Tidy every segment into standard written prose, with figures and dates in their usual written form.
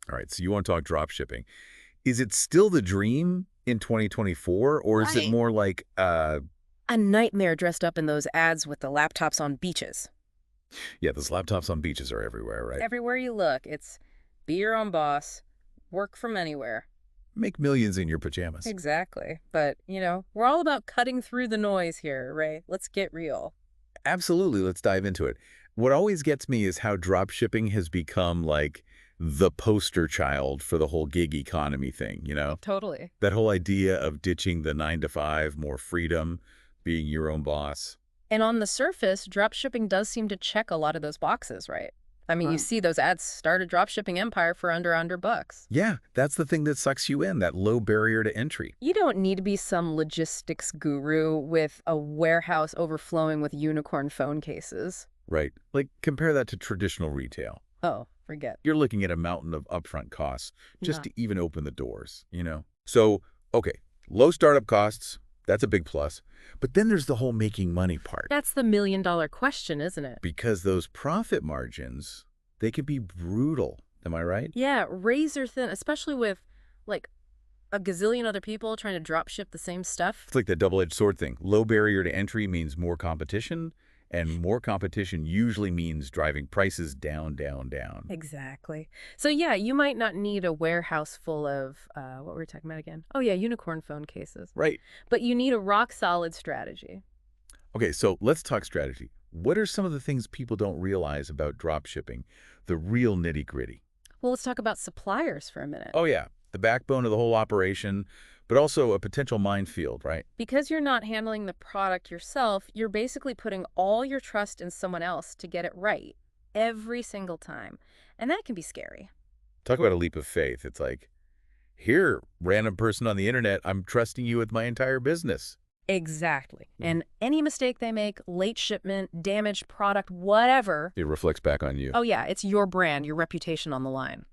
All right, so you want to talk drop shipping. Is it still the dream in 2024, or is it Right. more like, A nightmare dressed up in those ads with the laptops on beaches. yeah, those laptops on beaches are everywhere, right? Everywhere you look, it's be your own boss, work from anywhere. Make millions in your pajamas. Exactly. But, we're all about cutting through the noise here, Ray. Let's get real. Absolutely, let's dive into it. What always gets me is how drop shipping has become like the poster child for the whole gig economy thing, you know? Totally. That whole idea of ditching the 9 to 5, more freedom, being your own boss. And on the surface, dropshipping does seem to check a lot of those boxes, right? I mean, you Right. see those ads, start a dropshipping empire for under bucks. Yeah, that's the thing that sucks you in, that low barrier to entry. You don't need to be some logistics guru with a warehouse overflowing with unicorn phone cases. Right. Like, compare that to traditional retail. Oh, forget. You're looking at a mountain of upfront costs just Yeah. to even open the doors, you know? So, okay, low startup costs, that's a big plus. But then there's the whole making money part. That's the million-dollar question, isn't it? Because those profit margins, they can be brutal. Am I right? Yeah, razor thin, especially with like a gazillion other people trying to drop ship the same stuff. It's like the double-edged sword thing. Low barrier to entry means more competition, and more competition usually means driving prices down, down, down. Exactly. So yeah, you might not need a warehouse full of what were we talking about again? Oh yeah, unicorn phone cases. Right. But you need a rock solid strategy. Okay, so let's talk strategy. What are some of the things people don't realize about drop shipping? The real nitty-gritty. Well, let's talk about suppliers for a minute. Oh, yeah, the backbone of the whole operation, but also a potential minefield, right? Because you're not handling the product yourself, you're basically putting all your trust in someone else to get it right every single time. And that can be scary. Talk about a leap of faith. It's like, here, random person on the internet, I'm trusting you with my entire business. Exactly. And any mistake they make, late shipment, damaged product, whatever, It reflects back on you. oh yeah, it's your brand, your reputation on the line.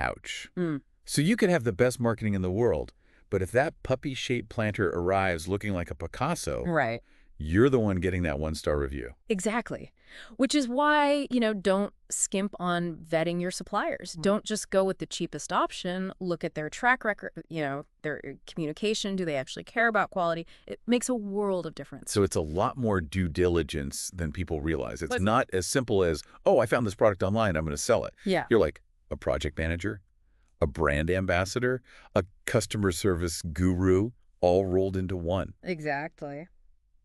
Ouch. Mm. So you could have the best marketing in the world, but if that puppy-shaped planter arrives looking like a Picasso, Right. you're the one getting that one-star review. Exactly. Which is why, don't skimp on vetting your suppliers. Don't just go with the cheapest option. Look at their track record, their communication. Do they actually care about quality? It makes a world of difference. So it's a lot more due diligence than people realize. It's But- not as simple as, oh, I found this product online, I'm going to sell it. Yeah. You're like a project manager, a brand ambassador, a customer service guru, all rolled into one. Exactly.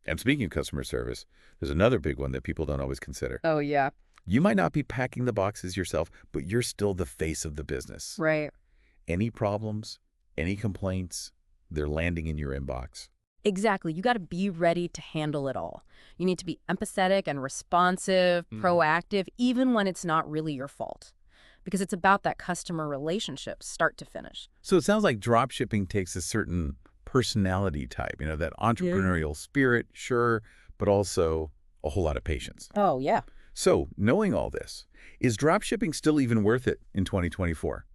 And speaking of customer service, there's another big one that people don't always consider. Oh, yeah. You might not be packing the boxes yourself, but you're still the face of the business. Right. Any problems, any complaints, they're landing in your inbox. Exactly. You got to be ready to handle it all. You need to be empathetic and responsive, proactive, even when it's not really your fault. Because it's about that customer relationship, start to finish. So it sounds like drop shipping takes a certain personality type, that entrepreneurial spirit, sure, but also a whole lot of patience. Oh, yeah. So knowing all this, is drop shipping still even worth it in 2024?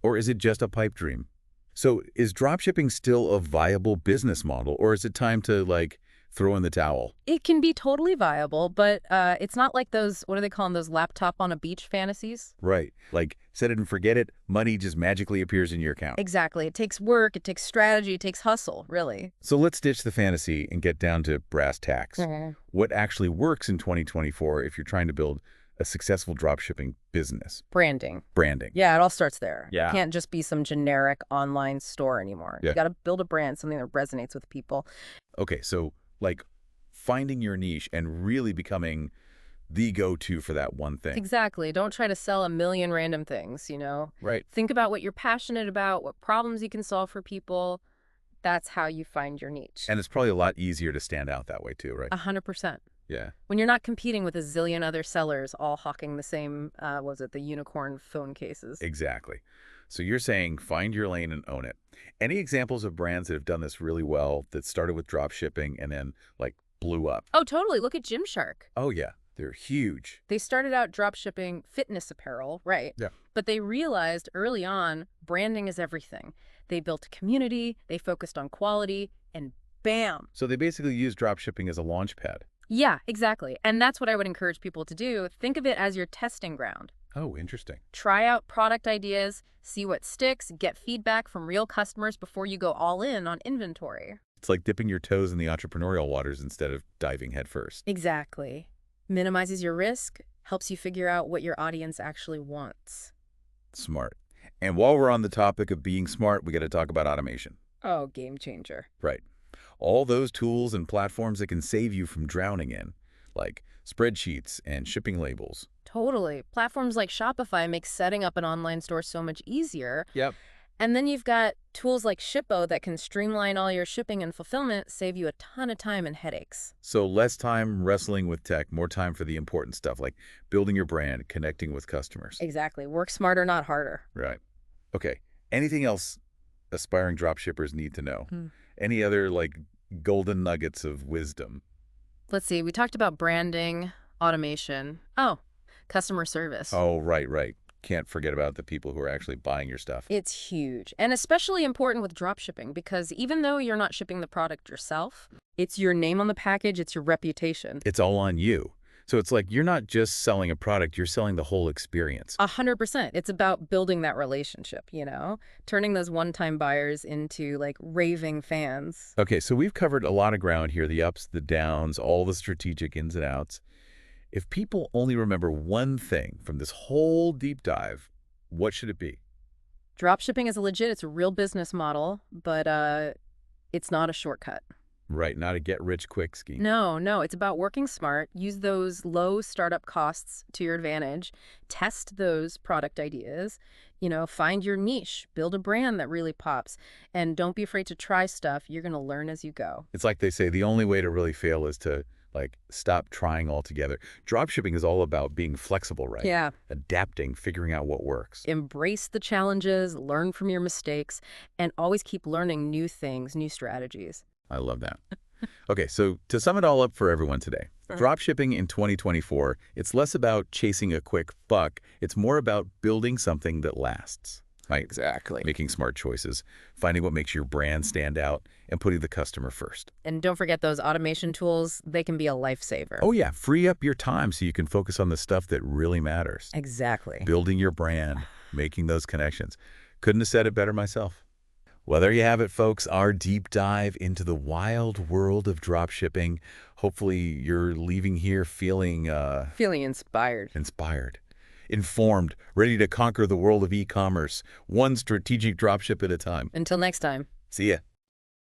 Or is it just a pipe dream? So is drop shipping still a viable business model, or is it time to, throw in the towel? It can be totally viable, but it's not like those, what do they call them, those laptop on a beach fantasies? Right. Like, set it and forget it, money just magically appears in your account. Exactly. It takes work, it takes strategy, it takes hustle, really. So let's ditch the fantasy and get down to brass tacks. What actually works in 2024 if you're trying to build a successful dropshipping business? Branding. Branding. Yeah, it all starts there. Yeah. It can't just be some generic online store anymore. Yeah. You got to build a brand, something that resonates with people. Okay, so finding your niche and really becoming the go-to for that one thing. Exactly. Don't try to sell a million random things, Right. Think about what you're passionate about, what problems you can solve for people. That's how you find your niche. And it's probably a lot easier to stand out that way too, right? 100%. Yeah. When you're not competing with a zillion other sellers all hawking the same, the unicorn phone cases? Exactly. So you're saying find your lane and own it. Any examples of brands that have done this really well that started with drop shipping and then blew up? Oh, totally. Look at Gymshark. Oh yeah, they're huge. They started out drop shipping fitness apparel, right? Yeah. But they realized early on, branding is everything. They built a community, they focused on quality, and bam. So they basically use drop shipping as a launch pad. Yeah, exactly. And that's what I would encourage people to do. Think of it as your testing ground. Oh, interesting. Try out product ideas, see what sticks, get feedback from real customers before you go all in on inventory. It's like dipping your toes in the entrepreneurial waters instead of diving headfirst. Exactly. Minimizes your risk, helps you figure out what your audience actually wants. Smart. And while we're on the topic of being smart, we got to talk about automation. Oh, game changer. Right. All those tools and platforms that can save you from drowning in, like spreadsheets and shipping labels. Totally. Platforms like Shopify make setting up an online store so much easier. Yep. And then you've got tools like Shippo that can streamline all your shipping and fulfillment, save you a ton of time and headaches. So less time wrestling with tech, more time for the important stuff like building your brand, connecting with customers. Exactly. Work smarter, not harder. Right. Okay. Anything else aspiring dropshippers need to know? Hmm. Any other like golden nuggets of wisdom? Let's see. We talked about branding, automation. Oh, customer service. Oh, right. Can't forget about the people who are actually buying your stuff. It's huge, and especially important with dropshipping because even though you're not shipping the product yourself, it's your name on the package, it's your reputation. It's all on you. So it's like you're not just selling a product, you're selling the whole experience. 100%. It's about building that relationship, turning those one-time buyers into like raving fans. Okay, so we've covered a lot of ground here, the ups, the downs, all the strategic ins and outs. If people only remember one thing from this whole deep dive, what should it be? Dropshipping is it's a real business model, but it's not a shortcut. Right, not a get-rich-quick scheme. No, it's about working smart, use those low startup costs to your advantage, test those product ideas, find your niche, build a brand that really pops, and don't be afraid to try stuff. You're going to learn as you go. It's like they say, the only way to really fail is to stop trying altogether. Dropshipping is all about being flexible, right? Yeah. Adapting, figuring out what works. Embrace the challenges, learn from your mistakes, and always keep learning new things, new strategies. I love that. Okay, so to sum it all up for everyone today, dropshipping in 2024, it's less about chasing a quick buck. It's more about building something that lasts. Right? Exactly. Making smart choices, finding what makes your brand stand out, and putting the customer first. And don't forget those automation tools. They can be a lifesaver. Oh, yeah. Free up your time so you can focus on the stuff that really matters. Exactly. Building your brand, making those connections. Couldn't have said it better myself. Well, there you have it, folks. Our deep dive into the wild world of dropshipping. Hopefully, you're leaving here feeling inspired. Informed, ready to conquer the world of e-commerce, one strategic dropship at a time. Until next time. See ya.